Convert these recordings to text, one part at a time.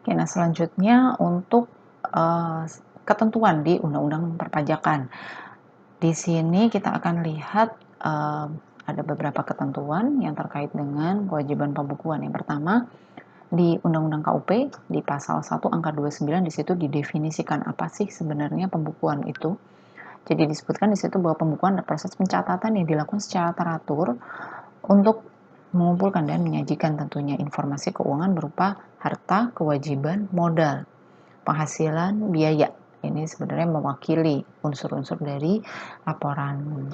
Oke, nah selanjutnya untuk, ketentuan di undang-undang perpajakan. Di sini kita akan lihat, ada beberapa ketentuan yang terkait dengan kewajiban pembukuan. Yang pertama, di Undang-Undang KUP, di pasal 1 angka 29 di situ didefinisikan apa sih sebenarnya pembukuan itu. Jadi disebutkan di situ bahwa pembukuan adalah proses pencatatan yang dilakukan secara teratur untuk mengumpulkan dan menyajikan tentunya informasi keuangan berupa harta, kewajiban, modal, penghasilan, biaya. Ini sebenarnya mewakili unsur-unsur dari laporan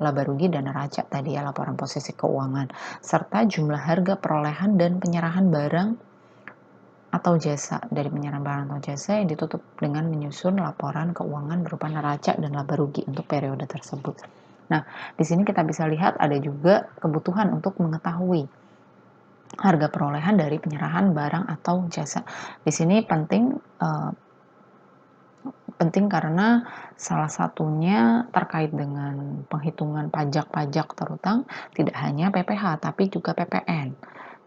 laba rugi dan neraca tadi ya, laporan posisi keuangan, serta jumlah harga perolehan dan penyerahan barang atau jasa. Dari penyerahan barang atau jasa yang ditutup dengan menyusun laporan keuangan berupa neraca dan laba rugi untuk periode tersebut. Nah, di sini kita bisa lihat ada juga kebutuhan untuk mengetahui harga perolehan dari penyerahan barang atau jasa. Di sini penting karena salah satunya terkait dengan penghitungan pajak-pajak terutang, tidak hanya PPh tapi juga PPN.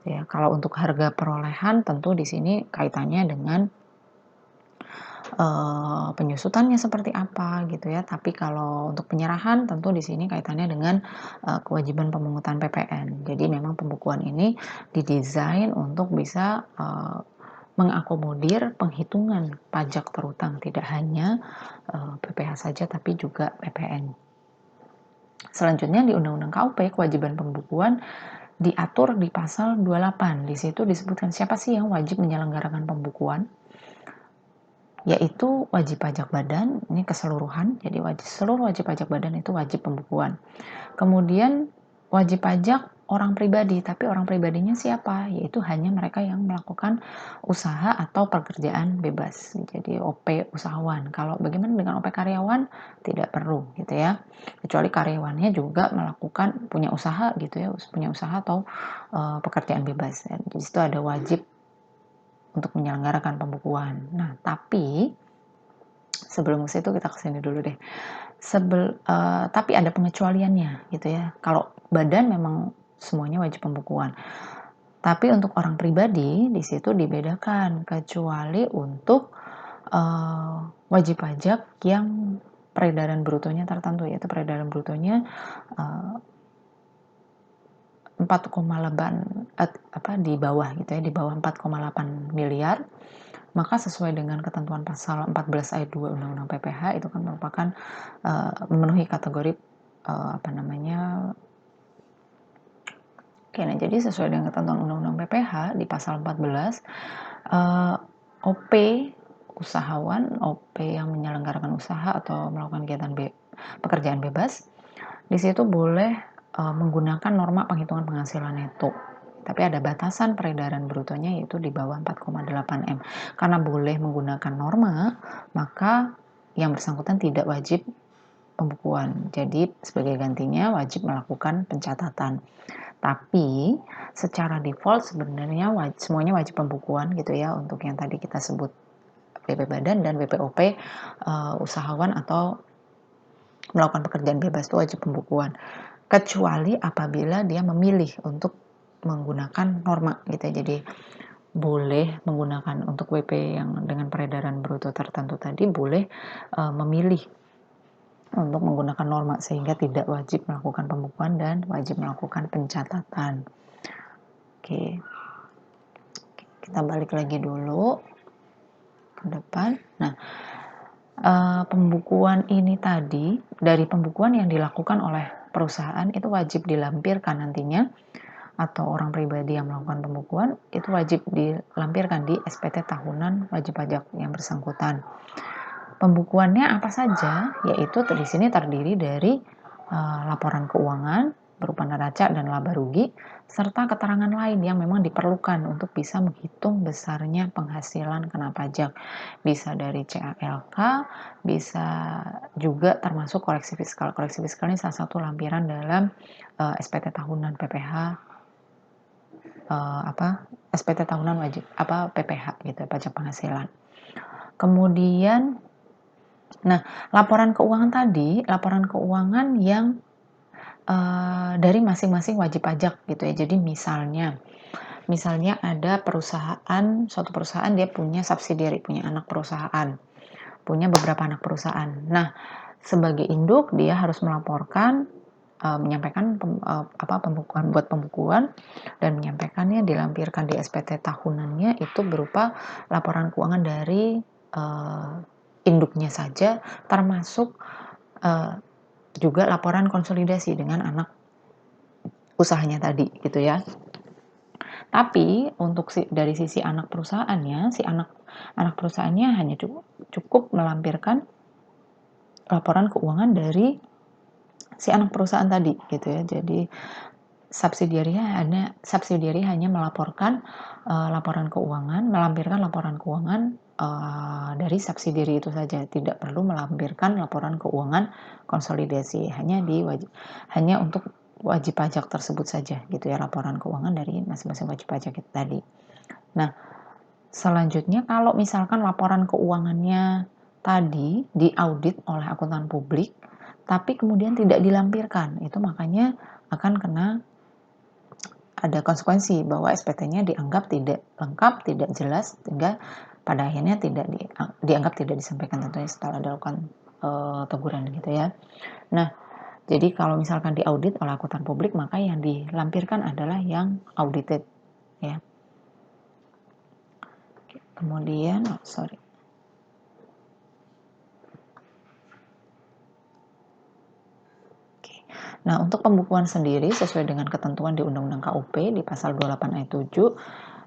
Ya, kalau untuk harga perolehan tentu di sini kaitannya dengan penyusutannya seperti apa gitu ya. Tapi kalau untuk penyerahan tentu di sini kaitannya dengan kewajiban pemungutan PPN. Jadi memang pembukuan ini didesain untuk bisa mengakomodir penghitungan pajak terutang, tidak hanya PPh saja tapi juga PPN. Selanjutnya di Undang-Undang KUP, kewajiban pembukuan diatur di pasal 28. Di situ disebutkan siapa sih yang wajib menyelenggarakan pembukuan, yaitu wajib pajak badan, ini keseluruhan, jadi seluruh wajib pajak badan itu wajib pembukuan. Kemudian wajib pajak orang pribadi, tapi orang pribadinya siapa? Yaitu hanya mereka yang melakukan usaha atau pekerjaan bebas, jadi OP usahawan. Kalau bagaimana dengan OP karyawan? Tidak perlu gitu ya, kecuali karyawannya juga melakukan punya usaha gitu ya, punya usaha atau pekerjaan bebas. Di situ ada wajib untuk menyelenggarakan pembukuan. Nah, tapi sebelum ke situ kita kesini dulu deh. Tapi ada pengecualiannya gitu ya. Kalau badan memang semuanya wajib pembukuan. Tapi untuk orang pribadi di situ dibedakan, kecuali untuk wajib pajak yang peredaran brutonya tertentu, yaitu peredaran brutonya 4,8 di bawah gitu ya, di bawah 4,8 miliar, maka sesuai dengan ketentuan pasal 14 ayat 2 Undang-Undang PPh itu kan merupakan memenuhi kategori Oke, nah jadi sesuai dengan ketentuan Undang-Undang PPh di pasal 14 OP usahawan, OP yang menyelenggarakan usaha atau melakukan kegiatan pekerjaan bebas, di situ boleh menggunakan norma penghitungan penghasilan neto. Tapi ada batasan peredaran brutonya yaitu di bawah 4,8 M. Karena boleh menggunakan norma, maka yang bersangkutan tidak wajib pembukuan. Jadi sebagai gantinya wajib melakukan pencatatan. Tapi secara default sebenarnya semuanya wajib pembukuan gitu ya, untuk yang tadi kita sebut BP Badan dan BPOP usahawan atau melakukan pekerjaan bebas itu wajib pembukuan. Kecuali apabila dia memilih untuk menggunakan norma gitu ya. Jadi boleh menggunakan untuk WP yang dengan peredaran bruto tertentu tadi, boleh memilih untuk menggunakan norma sehingga tidak wajib melakukan pembukuan dan wajib melakukan pencatatan. Oke, kita balik lagi dulu ke depan. Nah, pembukuan ini tadi, dari pembukuan yang dilakukan oleh perusahaan itu wajib dilampirkan nantinya, atau orang pribadi yang melakukan pembukuan itu wajib dilampirkan di SPT tahunan wajib pajak yang bersangkutan. Pembukuannya apa saja? Yaitu di sini terdiri dari laporan keuangan berupa neraca dan laba rugi, serta keterangan lain yang memang diperlukan untuk bisa menghitung besarnya penghasilan kena pajak. Bisa dari CALK, bisa juga termasuk koreksi fiskal. Koreksi fiskal ini salah satu lampiran dalam SPT tahunan PPh, SPT tahunan wajib PPh gitu, pajak penghasilan. Kemudian laporan keuangan yang dari masing-masing wajib pajak gitu ya. Jadi misalnya misalnya ada suatu perusahaan dia punya subsidiary, punya anak perusahaan, punya beberapa anak perusahaan. Nah, sebagai induk dia harus melaporkan, menyampaikan pembukuan dan menyampaikannya, dilampirkan di SPT tahunannya itu berupa laporan keuangan dari, induknya saja, termasuk, juga laporan konsolidasi dengan anak usahanya tadi, gitu ya. Tapi untuk dari sisi anak perusahaannya, si anak perusahaannya hanya cukup melampirkan laporan keuangan dari si anak perusahaan tadi, gitu ya. Jadi subsidiary hanya melaporkan, melampirkan laporan keuangan, dari subsidiary itu saja, tidak perlu melampirkan laporan keuangan konsolidasi, hanya untuk wajib pajak tersebut saja, gitu ya, laporan keuangan dari masing-masing wajib pajak itu tadi. Nah, selanjutnya kalau misalkan laporan keuangannya tadi diaudit oleh akuntan publik, tapi kemudian tidak dilampirkan, itu makanya akan ada konsekuensi bahwa SPT-nya dianggap tidak lengkap, tidak jelas, sehingga pada akhirnya dianggap tidak disampaikan, tentunya setelah dilakukan teguran, gitu ya. Nah, jadi kalau misalkan diaudit oleh akuntan publik, maka yang dilampirkan adalah yang audited, ya. Kemudian, Nah, untuk pembukuan sendiri sesuai dengan ketentuan di Undang-Undang KUP di pasal 28 ayat 7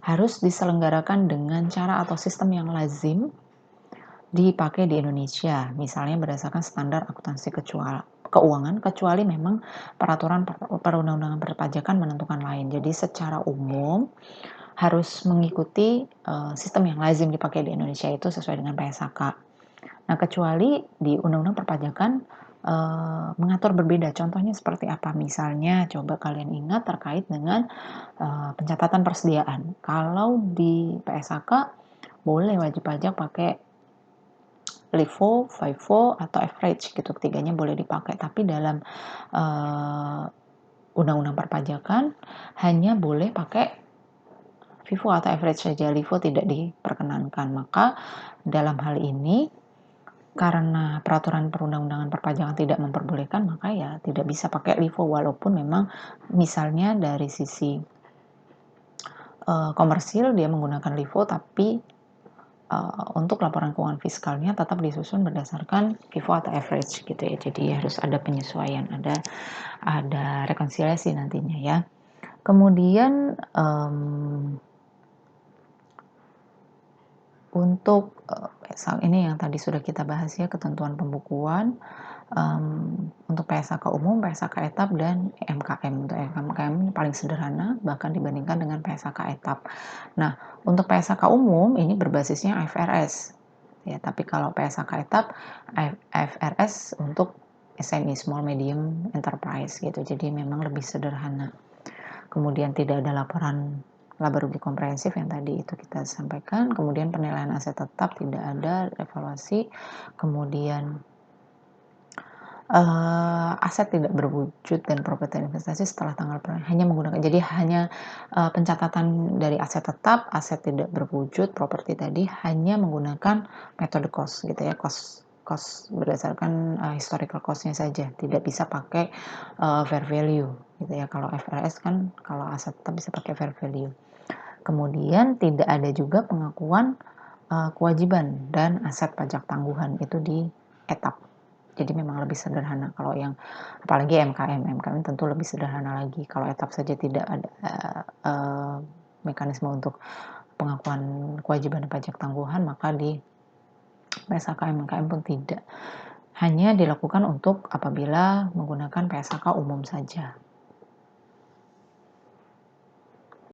harus diselenggarakan dengan cara atau sistem yang lazim dipakai di Indonesia, misalnya berdasarkan standar akuntansi keuangan, kecuali memang peraturan perundang-undangan perpajakan menentukan lain. Jadi secara umum harus mengikuti sistem yang lazim dipakai di Indonesia itu sesuai dengan PSAK. Nah, kecuali di Undang-Undang Perpajakan mengatur berbeda. Contohnya seperti apa? Misalnya, coba kalian ingat terkait dengan pencatatan persediaan. Kalau di PSAK boleh wajib pajak pakai LIFO, FIFO, atau average gitu. Ketiganya boleh dipakai. Tapi dalam Undang-Undang Perpajakan hanya boleh pakai FIFO atau average saja. LIFO tidak diperkenankan. Maka dalam hal ini karena peraturan perundang-undangan perpajakan tidak memperbolehkan, maka ya tidak bisa pakai LIFO, walaupun memang misalnya dari sisi komersil dia menggunakan LIFO, tapi untuk laporan keuangan fiskalnya tetap disusun berdasarkan FIFO atau average, gitu ya. Jadi harus ada penyesuaian, ada rekonsiliasi nantinya, ya. Kemudian untuk ini yang tadi sudah kita bahas, ya, ketentuan pembukuan untuk PSAK umum, PSAK etap, dan MKM. Untuk MKM paling sederhana bahkan dibandingkan dengan PSAK etap. Nah, untuk PSAK umum ini berbasisnya IFRS, ya, tapi kalau PSAK etap IFRS untuk SME, small medium enterprise, gitu. Jadi memang lebih sederhana. Kemudian tidak ada laporan laba rugi komprehensif yang tadi itu kita sampaikan. Kemudian penilaian aset tetap tidak ada, evaluasi. Kemudian aset tidak berwujud dan properti investasi setelah tanggal hanya menggunakan, jadi hanya pencatatan dari aset tetap, aset tidak berwujud, properti tadi hanya menggunakan metode cost, gitu ya, cost berdasarkan historical cost-nya saja, tidak bisa pakai fair value, gitu ya. Kalau FRS kan kalau aset tetap bisa pakai fair value. Kemudian tidak ada juga pengakuan kewajiban dan aset pajak tangguhan itu di etap. Jadi memang lebih sederhana kalau yang apalagi MKM tentu lebih sederhana lagi. Kalau etap saja tidak ada mekanisme untuk pengakuan kewajiban pajak tangguhan, maka di PSAK MKM pun tidak. Hanya dilakukan untuk apabila menggunakan PSAK umum saja.